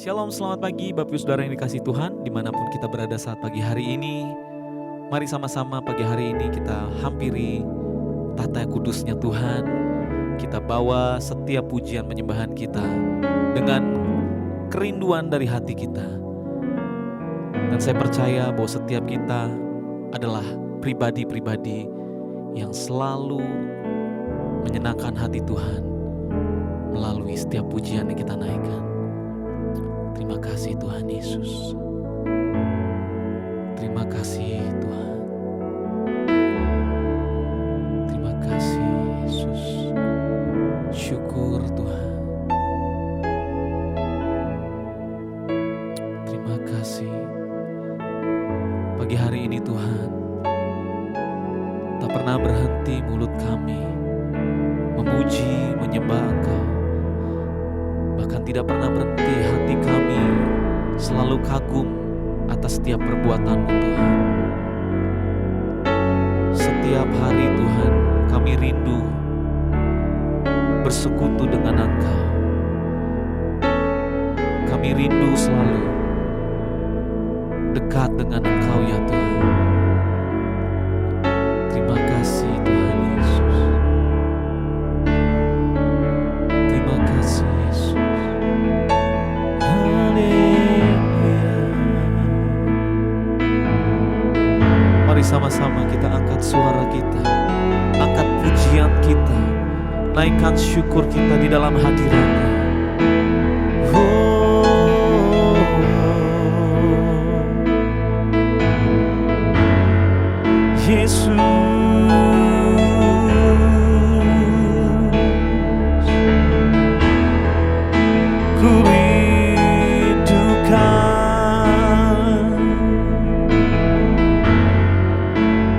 Shalom, selamat pagi Bapak Ibu Saudara yang dikasihi Tuhan, dimanapun kita berada saat pagi hari ini. Mari sama-sama pagi hari ini kita hampiri tata kudusnya Tuhan. Kita bawa setiap pujian penyembahan kita dengan kerinduan dari hati kita. Dan saya percaya bahwa setiap kita adalah pribadi-pribadi yang selalu menyenangkan hati Tuhan melalui setiap pujian yang kita naikkan. Terima kasih Tuhan Yesus. Terima kasih Tuhan. Terima kasih Yesus. Syukur Tuhan. Terima kasih. Pagi hari ini Tuhan, tak pernah berhenti mulut kami memuji, menyembah Engkau. Bahkan tidak pernah berhenti hati kami selalu kagum atas setiap perbuatan-Mu Tuhan. Setiap hari Tuhan kami rindu bersekutu dengan Engkau. Kami rindu selalu dekat dengan Engkau ya Tuhan. Terima kasih Tuhan Yesus. Terima kasih Yesus. Mari sama-sama kita angkat suara kita, angkat pujian kita, naikkan syukur kita di dalam hadirat-Nya. Yesus, ku rindukan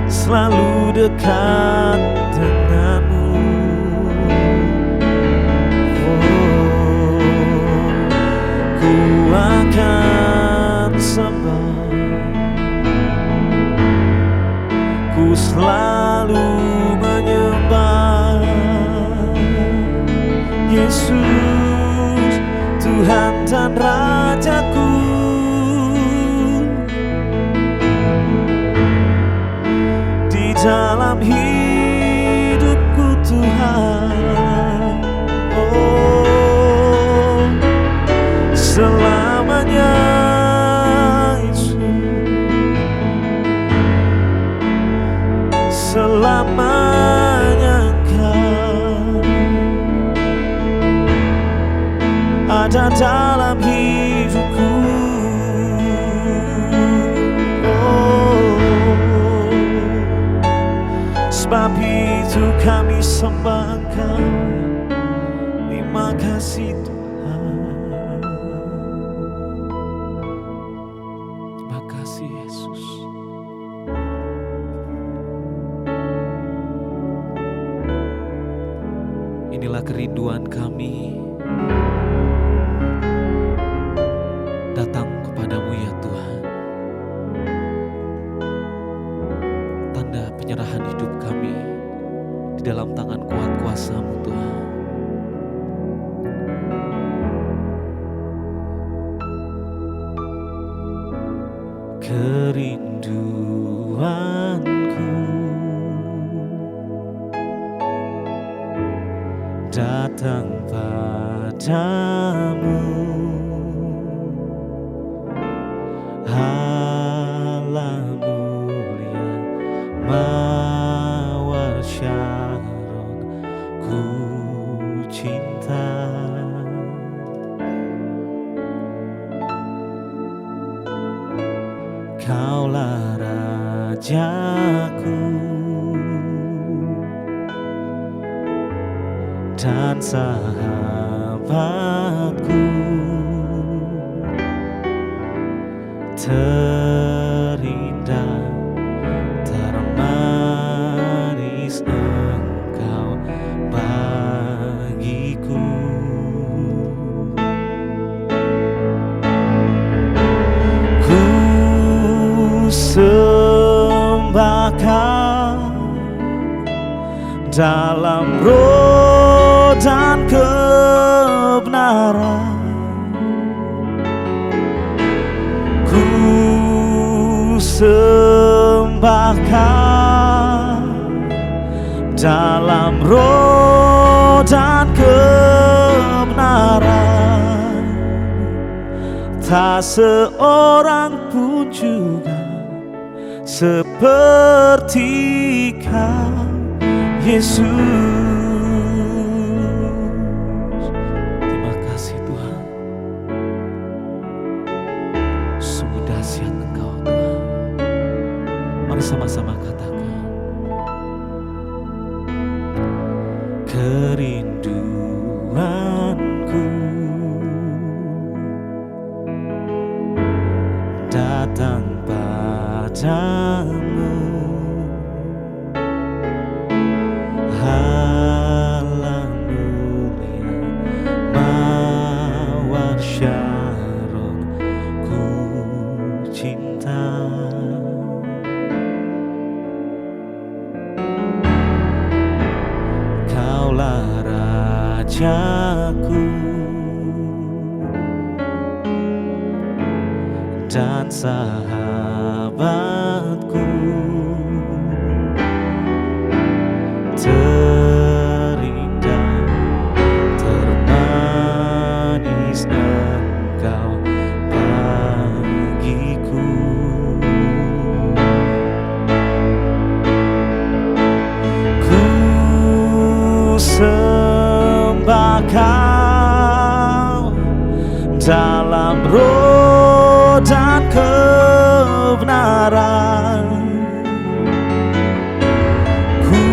selalu dekat denganmu. Ku akan sembah, ku selalu menyembah Yesus, Tuhan dan Rajaku. Di dalam hidupku Tuhan, oh selamanya selamanya Engkau ada dalam hidupku. Oh, sebab itu kami sembah Engkau. Terima kasih Tuhan. Terima kasih Yesus. Inilah kerinduan kami datang kepadamu ya Tuhan. Tanda penyerahan hidup kami di dalam tangan kuat kuasa-Mu Tuhan. Kerinduanku datang padamu, Allah mulia mawar Syaron, ku cinta. Kaulah Rajaku dan sahabatku, terindah, termanis Engkau bagiku. Ku sembah Kau dalam roh dan kebenaran. Ku sembah Kau dalam roh dan kebenaran. Tak seorang pun juga seperti Kau, Yesus. Terima kasih Tuhan. Sungguh dahsyat Engkau Tuhan. Mari sama-sama katakan. Kerinduanku datang padamu, Allah mulia mawar Syaron, ku cinta. Kaulah Rajaku dan sahabatku, terindah, termanis Engkau bagiku. Ku sembah Kau dalam roh dan kebenaran. Ku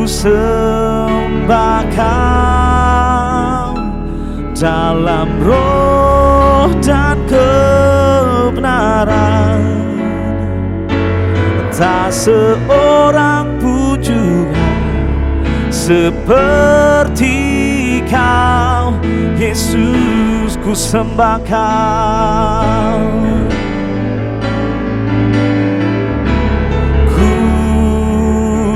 sembah Kau dalam roh dan kebenaran. Tak seorang pun juga seperti Kau, Yesus. Ku sembah Kau. Ku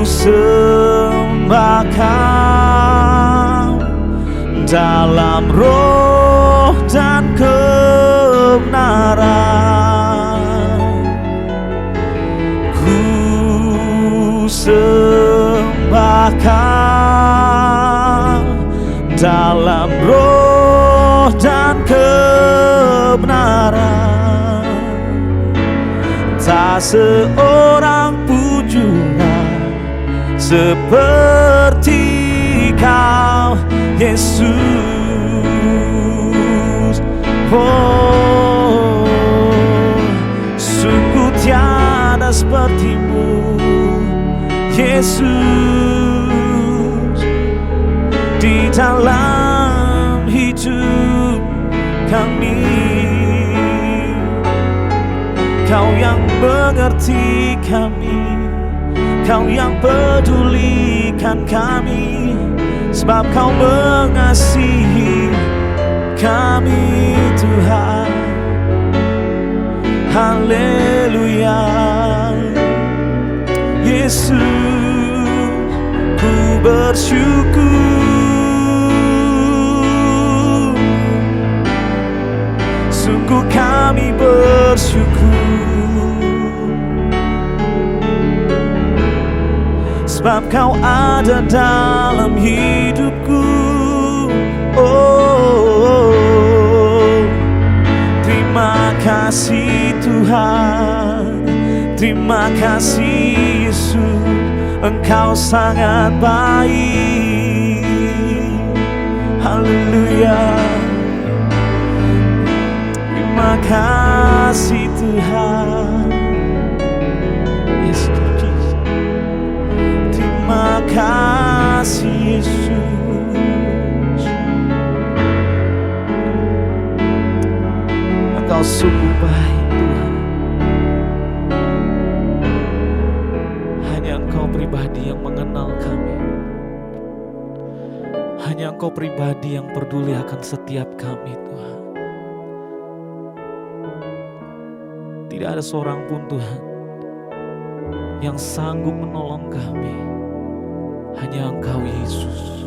sembah Kau dalam roh dan kebenaran. Ku sembah Kau dalam roh dan kebenaran. Tak seorang pun juga seperti Kau, Yesus. Oh, sungguh tiada seperti-Mu, Yesus, di dalam hidup kami. Kau yang mengerti kami, Kau yang pedulikan kami, sebab Kau mengasihi kami, Tuhan. Haleluya, Yesus. Ku bersyukur, sungguh kami bersyukur, sebab Kau ada dalam hidupku. Oh, terima kasih Tuhan, terima kasih Yesus. Engkau sangat baik. Haleluya. Terima kasih Tuhan. Yes, Jesus. Terima kasih Yesus. Engkau sungguh baik Tuhan. Hanya Engkau pribadi yang mengenal kami. Hanya Engkau pribadi yang peduli akan setiap kami Tuhan. Tidak ada seorang pun Tuhan yang sanggup menolong kami. Hanya Engkau Yesus.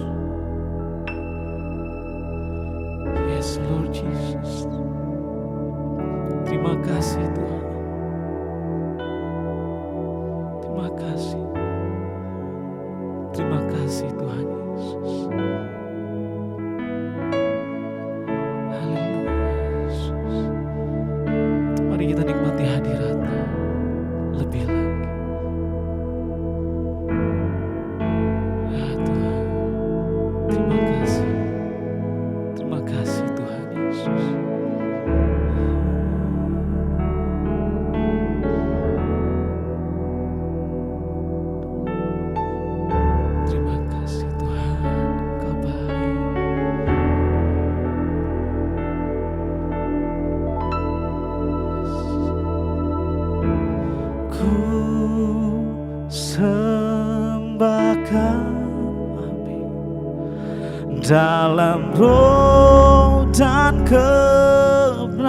Yes Lord Jesus. Terima kasih Tuhan. Terima kasih. Terima kasih Tuhan Yesus. Haleluya Yesus. Mari kita nikmati hadirat-Nya lebih lagi. Ya Tuhan, terima kasih. Terima kasih Tuhan Yesus. Terima kasih Tuhan, Engkau baik. Ku sembahkan, amin, dalam roh dan kebenaran.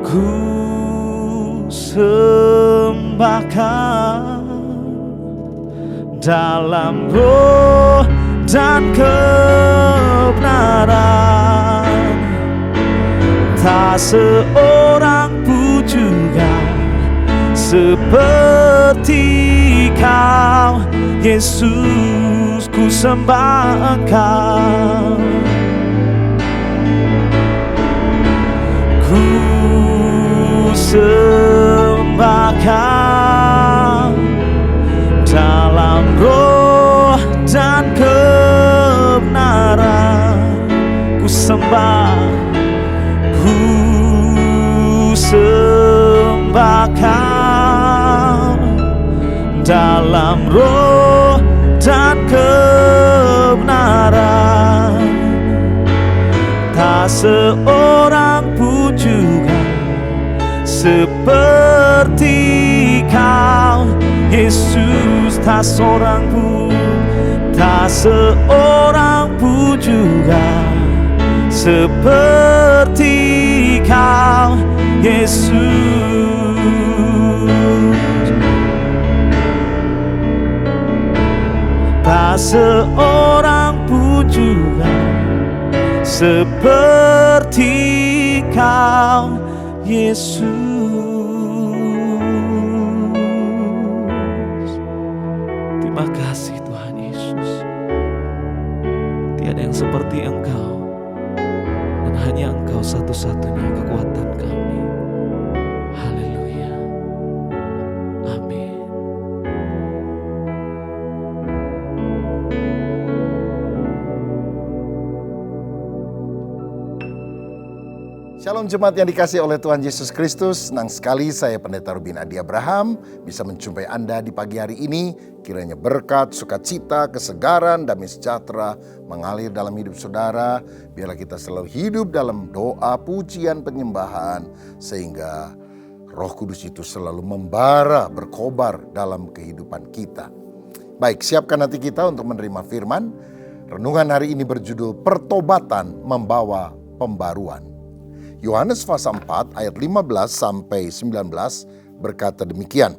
Ku sembahkan dalam roh dan kebenaran. Tak seorang pun juga seperti Kau, Yesus, ku sembah Engkau. Ku sembahkan dalam roh dan kebenaran. Ku sembah, ku sembahkan dalam roh dan kebenaran. Tak seorang pun juga seperti Kau, Yesus. Tak seorang pun, tak seorang pun juga seperti Kau, Yesus. Tak seorang pun juga seperti Kau, Yesus. Terima kasih Tuhan Yesus. Tiada yang seperti Engkau, dan hanya Engkau satu-satunya kekuatan kami. Haleluya. Amin. Shalom jemaat yang dikasihi oleh Tuhan Yesus Kristus. Senang sekali saya Pendeta Ruben Adi Abraham bisa menjumpai Anda di pagi hari ini. Kiranya berkat, sukacita, kesegaran, damai sejahtera mengalir dalam hidup saudara. Biarlah kita selalu hidup dalam doa, pujian, penyembahan, sehingga Roh Kudus itu selalu membara, berkobar dalam kehidupan kita. Baik, siapkan hati kita untuk menerima firman. Renungan hari ini berjudul Pertobatan Membawa Pembaruan. Yohanes pasal 4 ayat 15 sampai 19 berkata demikian.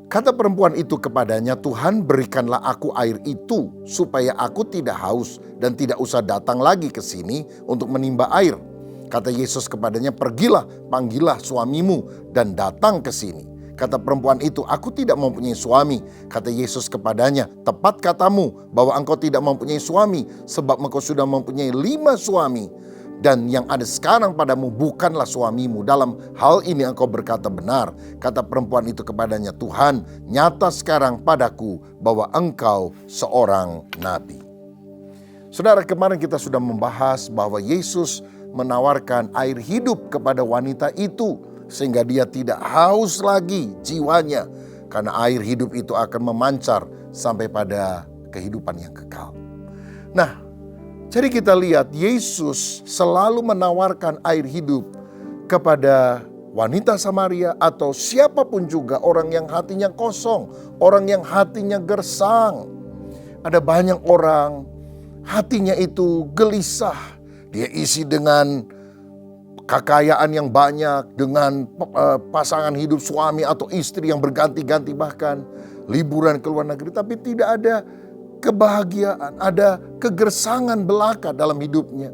Kata perempuan itu kepadanya, Tuhan, berikanlah aku air itu supaya aku tidak haus dan tidak usah datang lagi ke sini untuk menimba air. Kata Yesus kepadanya, pergilah, panggillah suamimu dan datang ke sini. Kata perempuan itu, aku tidak mempunyai suami. Kata Yesus kepadanya, tepat katamu bahwa engkau tidak mempunyai suami, sebab engkau sudah mempunyai 5 suami. Dan yang ada sekarang padamu bukanlah suamimu. Dalam hal ini engkau berkata benar. Kata perempuan itu kepadanya, Tuhan, nyata sekarang padaku bahwa engkau seorang nabi. Saudara, kemarin kita sudah membahas bahwa Yesus menawarkan air hidup kepada wanita itu, sehingga dia tidak haus lagi jiwanya, karena air hidup itu akan memancar sampai pada kehidupan yang kekal. Nah, jadi kita lihat Yesus selalu menawarkan air hidup kepada wanita Samaria atau siapapun juga orang yang hatinya kosong, orang yang hatinya gersang. Ada banyak orang hatinya itu gelisah, dia isi dengan kekayaan yang banyak, dengan pasangan hidup suami atau istri yang berganti-ganti, bahkan liburan ke luar negeri, tapi tidak ada kebahagiaan, ada kegersangan belaka dalam hidupnya.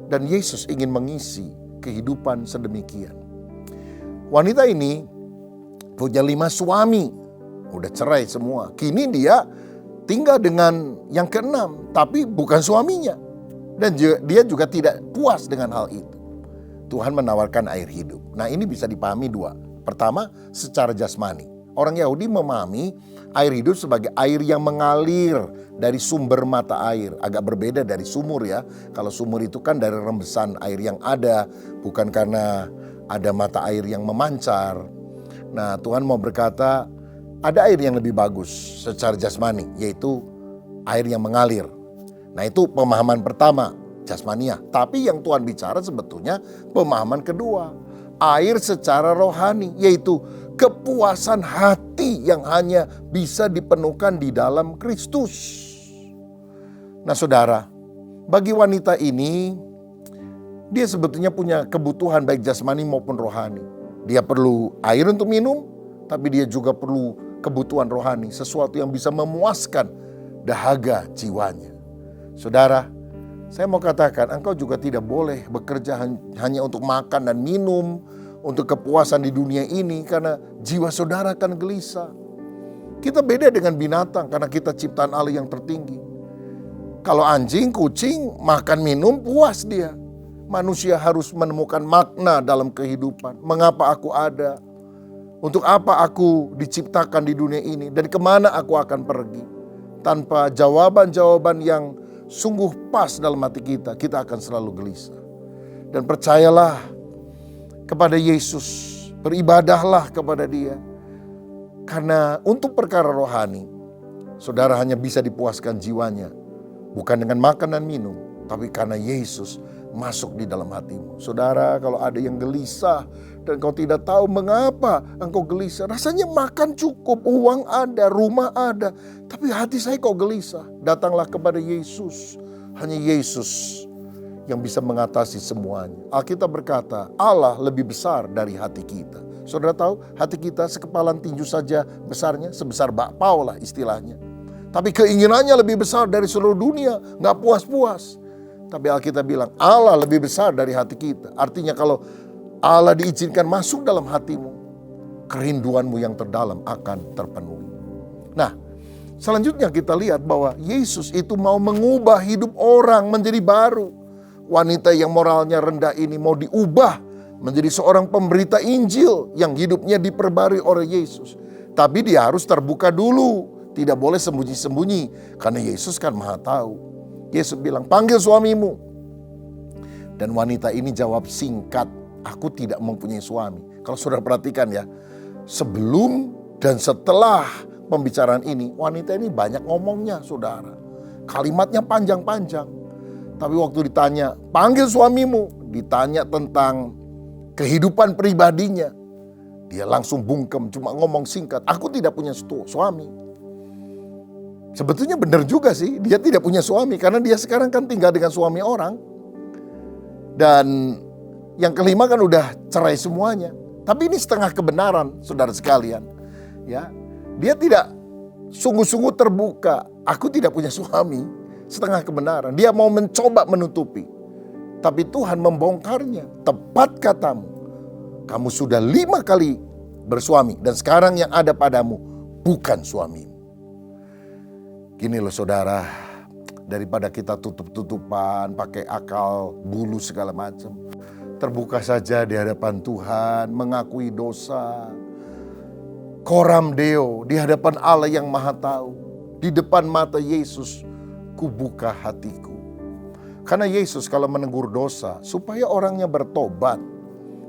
Dan Yesus ingin mengisi kehidupan sedemikian. Wanita ini punya 5 suami, udah cerai semua. Kini dia tinggal dengan yang ke-6, tapi bukan suaminya. Dan dia juga tidak puas dengan hal itu. Tuhan menawarkan air hidup. Nah, ini bisa dipahami 2. Pertama, secara jasmani. Orang Yahudi memahami air hidup sebagai air yang mengalir dari sumber mata air. Agak berbeda dari sumur ya. Kalau sumur itu kan dari rembesan air yang ada, bukan karena ada mata air yang memancar. Nah, Tuhan mau berkata, ada air yang lebih bagus secara jasmani, yaitu air yang mengalir. Nah, itu pemahaman pertama, jasmania. Tapi yang Tuhan bicara sebetulnya pemahaman kedua, air secara rohani, yaitu kepuasan hati yang hanya bisa dipenuhkan di dalam Kristus. Nah, saudara, bagi wanita ini, dia sebetulnya punya kebutuhan baik jasmani maupun rohani. Dia perlu air untuk minum, tapi dia juga perlu kebutuhan rohani, sesuatu yang bisa memuaskan dahaga jiwanya. Saudara, saya mau katakan, engkau juga tidak boleh bekerja hanya untuk makan dan minum, untuk kepuasan di dunia ini, karena jiwa saudara akan gelisah. Kita beda dengan binatang karena kita ciptaan Allah yang tertinggi. Kalau anjing, kucing, makan minum puas dia. Manusia harus menemukan makna dalam kehidupan. Mengapa aku ada? Untuk apa aku diciptakan di dunia ini? Dan kemana aku akan pergi? Tanpa jawaban-jawaban yang sungguh pas dalam hati kita, kita akan selalu gelisah. Dan percayalah kepada Yesus, beribadahlah kepada Dia. Karena untuk perkara rohani, saudara hanya bisa dipuaskan jiwanya, bukan dengan makan dan minum, tapi karena Yesus masuk di dalam hatimu. Saudara, kalau ada yang gelisah dan kau tidak tahu mengapa engkau gelisah, rasanya makan cukup, uang ada, rumah ada, tapi hati saya kok gelisah. Datanglah kepada Yesus. Hanya Yesus yang bisa mengatasi semuanya. Alkitab berkata, Allah lebih besar dari hati kita. Saudara tahu, hati kita sekepalan tinju saja besarnya, sebesar bakpao lah istilahnya. Tapi keinginannya lebih besar dari seluruh dunia, gak puas-puas. Tapi Alkitab bilang, Allah lebih besar dari hati kita. Artinya kalau Allah diizinkan masuk dalam hatimu, kerinduanmu yang terdalam akan terpenuhi. Nah, selanjutnya kita lihat bahwa Yesus itu mau mengubah hidup orang menjadi baru. Wanita yang moralnya rendah ini mau diubah menjadi seorang pemberita Injil yang hidupnya diperbarui oleh Yesus. Tapi dia harus terbuka dulu, tidak boleh sembunyi-sembunyi, karena Yesus kan Maha Tahu. Yesus bilang, panggil suamimu. Dan wanita ini jawab singkat, aku tidak mempunyai suami. Kalau saudara perhatikan ya, sebelum dan setelah pembicaraan ini, wanita ini banyak ngomongnya saudara. Kalimatnya panjang-panjang. Tapi waktu ditanya, panggil suamimu, ditanya tentang kehidupan pribadinya, dia langsung bungkem, cuma ngomong singkat, aku tidak punya suami. Sebetulnya benar juga sih, dia tidak punya suami, karena dia sekarang kan tinggal dengan suami orang. Dan yang kelima kan udah cerai semuanya. Tapi ini setengah kebenaran, saudara sekalian. Ya, dia tidak sungguh-sungguh terbuka, aku tidak punya suami. Setengah kebenaran, dia mau mencoba menutupi. Tapi Tuhan membongkarnya. Tepat katamu, kamu sudah 5 kali bersuami, dan sekarang yang ada padamu bukan suamimu. Gini loh saudara, daripada kita tutup-tutupan, pakai akal bulu segala macam, terbuka saja di hadapan Tuhan, mengakui dosa. Coram Deo, di hadapan Allah yang Maha Tahu, di depan mata Yesus, kubuka hatiku. Karena Yesus kalau menegur dosa, supaya orangnya bertobat.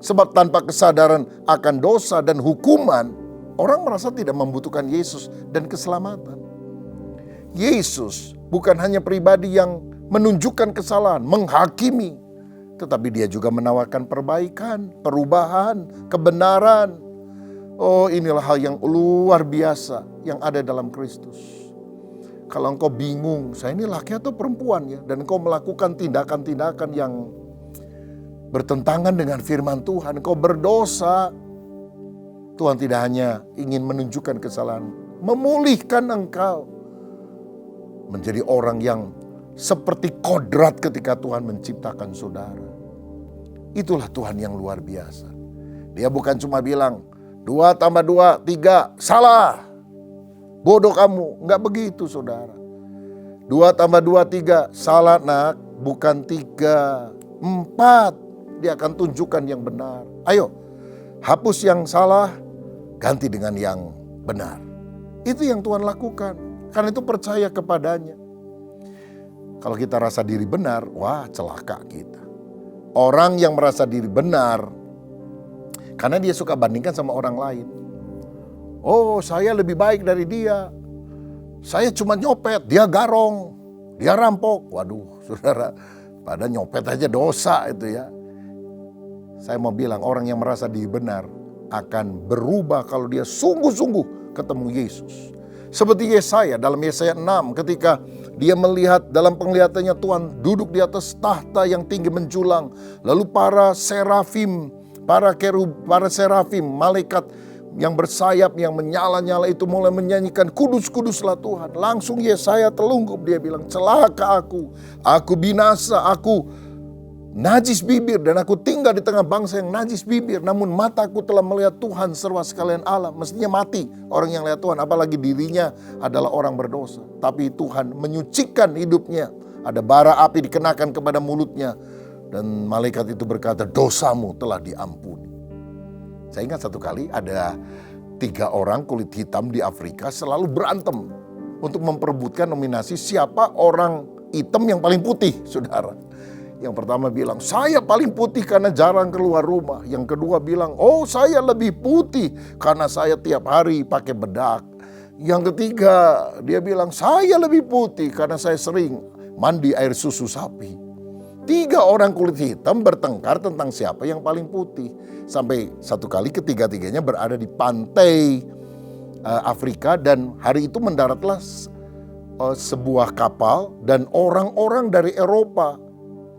Sebab tanpa kesadaran akan dosa dan hukuman, orang merasa tidak membutuhkan Yesus dan keselamatan. Yesus bukan hanya pribadi yang menunjukkan kesalahan, menghakimi, tetapi dia juga menawarkan perbaikan, perubahan, kebenaran. Oh, inilah hal yang luar biasa yang ada dalam Kristus. Kalau engkau bingung, saya ini laki atau perempuan ya, dan engkau melakukan tindakan-tindakan yang bertentangan dengan firman Tuhan, engkau berdosa, Tuhan tidak hanya ingin menunjukkan kesalahan, memulihkan engkau menjadi orang yang seperti kodrat ketika Tuhan menciptakan saudara. Itulah Tuhan yang luar biasa. Dia bukan cuma bilang 2 tambah 2, 3, salah. Bodoh kamu. Enggak begitu saudara. 2 tambah 2, 3, salah nak. Bukan 3, 4. Dia akan tunjukkan yang benar. Ayo, hapus yang salah, ganti dengan yang benar. Itu yang Tuhan lakukan. Karena itu percaya kepadanya. Kalau kita rasa diri benar, wah celaka kita. Orang yang merasa diri benar, karena dia suka bandingkan sama orang lain. Oh, saya lebih baik dari dia. Saya cuma nyopet, dia garong, dia rampok. Waduh, saudara, pada nyopet aja dosa itu ya. Saya mau bilang orang yang merasa diri benar akan berubah kalau dia sungguh-sungguh ketemu Yesus. Seperti Yesaya dalam Yesaya 6 ketika dia melihat dalam penglihatannya Tuhan duduk di atas tahta yang tinggi menjulang. Lalu para serafim, para serafim, malaikat yang bersayap, yang menyala-nyala itu mulai menyanyikan kudus-kuduslah Tuhan. Langsung Yesaya telungkup, dia bilang celaka aku binasa, aku najis bibir dan aku tinggal di tengah bangsa yang najis bibir. Namun mataku telah melihat Tuhan serwa sekalian Allah. Mestinya mati orang yang lihat Tuhan, apalagi dirinya adalah orang berdosa. Tapi Tuhan menyucikan hidupnya. Ada bara api dikenakan kepada mulutnya. Dan malaikat itu berkata, dosamu telah diampuni. Saya ingat satu kali ada 3 orang kulit hitam di Afrika selalu berantem untuk memperebutkan nominasi siapa orang hitam yang paling putih, saudara. Yang pertama bilang, saya paling putih karena jarang keluar rumah. Yang kedua bilang, oh saya lebih putih karena saya tiap hari pakai bedak. Yang ketiga, dia bilang, saya lebih putih karena saya sering mandi air susu sapi. 3 orang kulit hitam bertengkar tentang siapa yang paling putih. Sampai satu kali ketiga-tiganya berada di pantai Afrika dan hari itu mendaratlah sebuah kapal dan orang-orang dari Eropa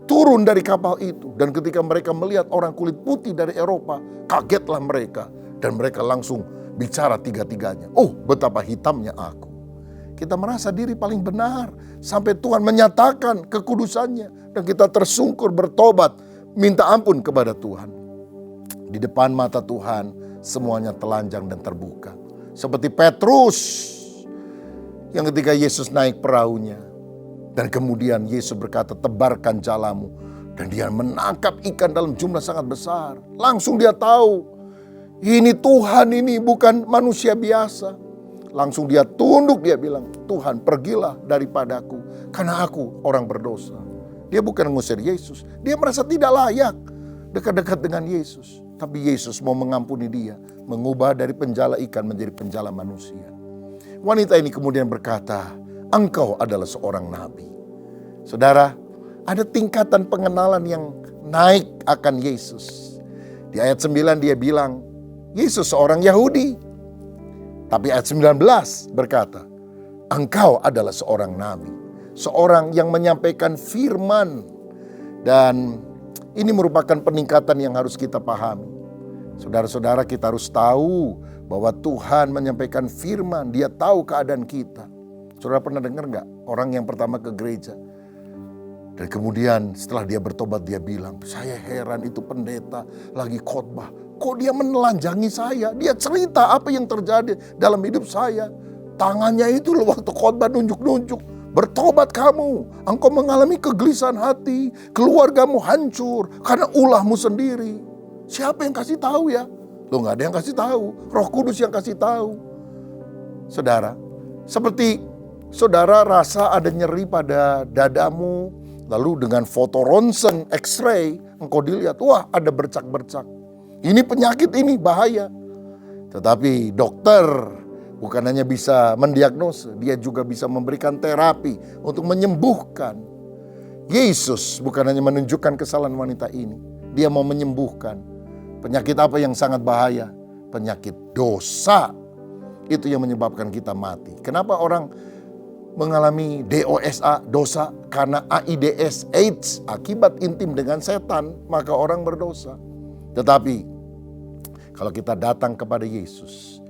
turun dari kapal itu. Dan ketika mereka melihat orang kulit putih dari Eropa, kagetlah mereka. Dan mereka langsung bicara 3-tiganya. Oh, betapa hitamnya aku. Kita merasa diri paling benar. Sampai Tuhan menyatakan kekudusannya. Dan kita tersungkur bertobat. Minta ampun kepada Tuhan. Di depan mata Tuhan, semuanya telanjang dan terbuka. Seperti Petrus. Yang ketika Yesus naik perahunya. Dan kemudian Yesus berkata, tebarkan jalamu. Dan dia menangkap ikan dalam jumlah sangat besar. Langsung dia tahu, ini Tuhan, ini bukan manusia biasa. Langsung dia tunduk, dia bilang, Tuhan pergilah daripadaku. Karena aku orang berdosa. Dia bukan mengusir Yesus. Dia merasa tidak layak dekat-dekat dengan Yesus. Tapi Yesus mau mengampuni dia. Mengubah dari penjala ikan menjadi penjala manusia. Wanita ini kemudian berkata, engkau adalah seorang nabi. Saudara, ada tingkatan pengenalan yang naik akan Yesus. Di ayat 9 dia bilang, Yesus seorang Yahudi. Tapi ayat 19 berkata, engkau adalah seorang nabi. Seorang yang menyampaikan firman. Dan ini merupakan peningkatan yang harus kita pahami. Saudara-saudara, kita harus tahu bahwa Tuhan menyampaikan firman. Dia tahu keadaan kita. Saudara pernah dengar gak orang yang pertama ke gereja? Dan kemudian setelah dia bertobat dia bilang, saya heran itu pendeta lagi khotbah. Kok dia menelanjangi saya? Dia cerita apa yang terjadi dalam hidup saya. Tangannya itu loh waktu khotbah nunjuk-nunjuk. Bertobat kamu, engkau mengalami kegelisahan hati. Keluargamu hancur karena ulahmu sendiri. Siapa yang kasih tahu ya? Loh gak ada yang kasih tahu. Roh Kudus yang kasih tahu. Saudara, seperti saudara rasa ada nyeri pada dadamu, lalu dengan foto ronsen, X-ray, engkau dilihat, wah ada bercak-bercak. Ini penyakit ini bahaya. Tetapi dokter bukan hanya bisa mendiagnosa, dia juga bisa memberikan terapi untuk menyembuhkan. Yesus bukan hanya menunjukkan kesalahan wanita ini, dia mau menyembuhkan. Penyakit apa yang sangat bahaya? Penyakit dosa. Itu yang menyebabkan kita mati. Kenapa orang mengalami DOSA, dosa? Karena AIDS, AIDS, akibat intim dengan setan, maka orang berdosa. Tetapi kalau kita datang kepada Yesus,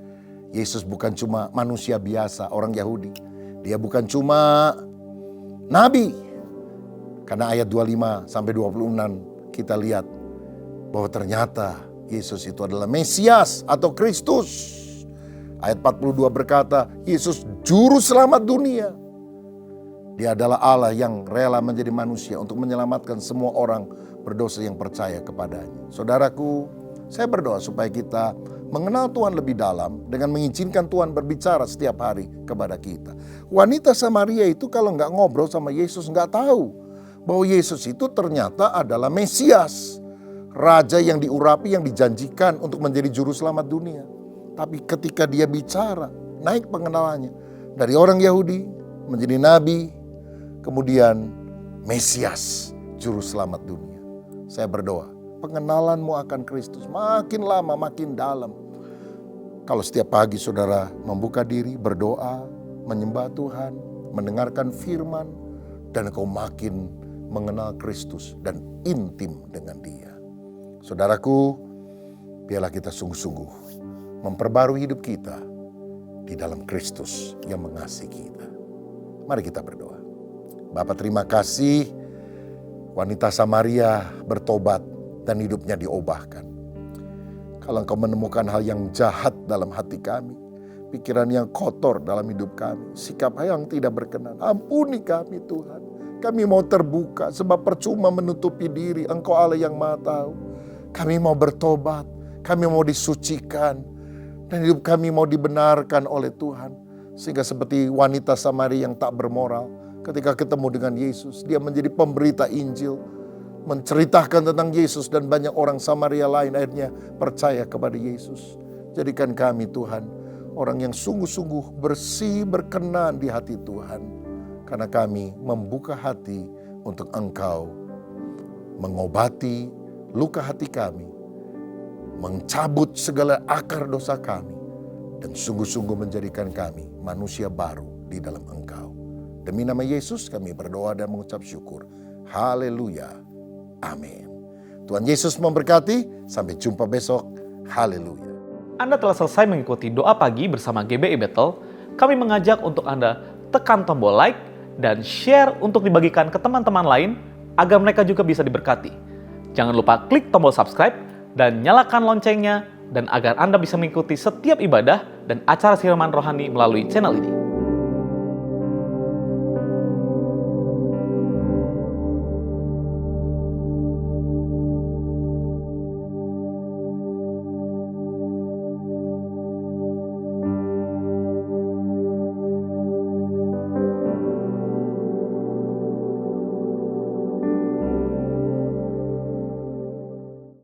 Yesus bukan cuma manusia biasa, orang Yahudi. Dia bukan cuma nabi, Karena ayat 25 sampai 26 kita lihat bahwa ternyata Yesus itu adalah Mesias atau Kristus. Ayat 42 berkata, Yesus juru selamat dunia. Dia adalah Allah yang rela menjadi manusia untuk menyelamatkan semua orang berdosa yang percaya kepadanya. Saudaraku, saya berdoa supaya kita mengenal Tuhan lebih dalam dengan mengizinkan Tuhan berbicara setiap hari kepada kita. Wanita Samaria itu kalau nggak ngobrol sama Yesus nggak tahu bahwa Yesus itu ternyata adalah Mesias. Raja yang diurapi, yang dijanjikan untuk menjadi juru selamat dunia. Tapi ketika dia bicara, naik pengenalannya. Dari orang Yahudi menjadi nabi, kemudian Mesias, juru selamat dunia. Saya berdoa, pengenalanmu akan Kristus makin lama makin dalam. Kalau setiap pagi saudara membuka diri, berdoa, menyembah Tuhan, mendengarkan firman, dan kau makin mengenal Kristus dan intim dengan Dia. Saudaraku, biarlah kita sungguh-sungguh memperbarui hidup kita di dalam Kristus yang mengasihi kita. Mari kita berdoa. Bapa, terima kasih wanita Samaria bertobat dan hidupnya diubahkan. Kalau Engkau menemukan hal yang jahat dalam hati kami, pikiran yang kotor dalam hidup kami, sikap yang tidak berkenan, ampuni kami Tuhan. Kami mau terbuka sebab percuma menutupi diri, Engkau Allah yang Maha Tahu. Kami mau bertobat, kami mau disucikan, dan hidup kami mau dibenarkan oleh Tuhan. Sehingga seperti wanita Samaria yang tak bermoral, ketika ketemu dengan Yesus, dia menjadi pemberita Injil, menceritakan tentang Yesus, dan banyak orang Samaria lain akhirnya percaya kepada Yesus. Jadikan kami Tuhan, orang yang sungguh-sungguh bersih, berkenan di hati Tuhan. Karena kami membuka hati untuk Engkau mengobati luka hati kami, mencabut segala akar dosa kami, dan sungguh-sungguh menjadikan kami manusia baru di dalam Engkau. Demi nama Yesus kami berdoa dan mengucap syukur. Haleluya. Amin. Tuhan Yesus memberkati. Sampai jumpa besok. Haleluya. Anda telah selesai mengikuti doa pagi bersama GBI Bethel. Kami mengajak untuk Anda tekan tombol like dan share untuk dibagikan ke teman-teman lain agar mereka juga bisa diberkati. Jangan lupa klik tombol subscribe dan nyalakan loncengnya dan agar Anda bisa mengikuti setiap ibadah dan acara siraman rohani melalui channel ini.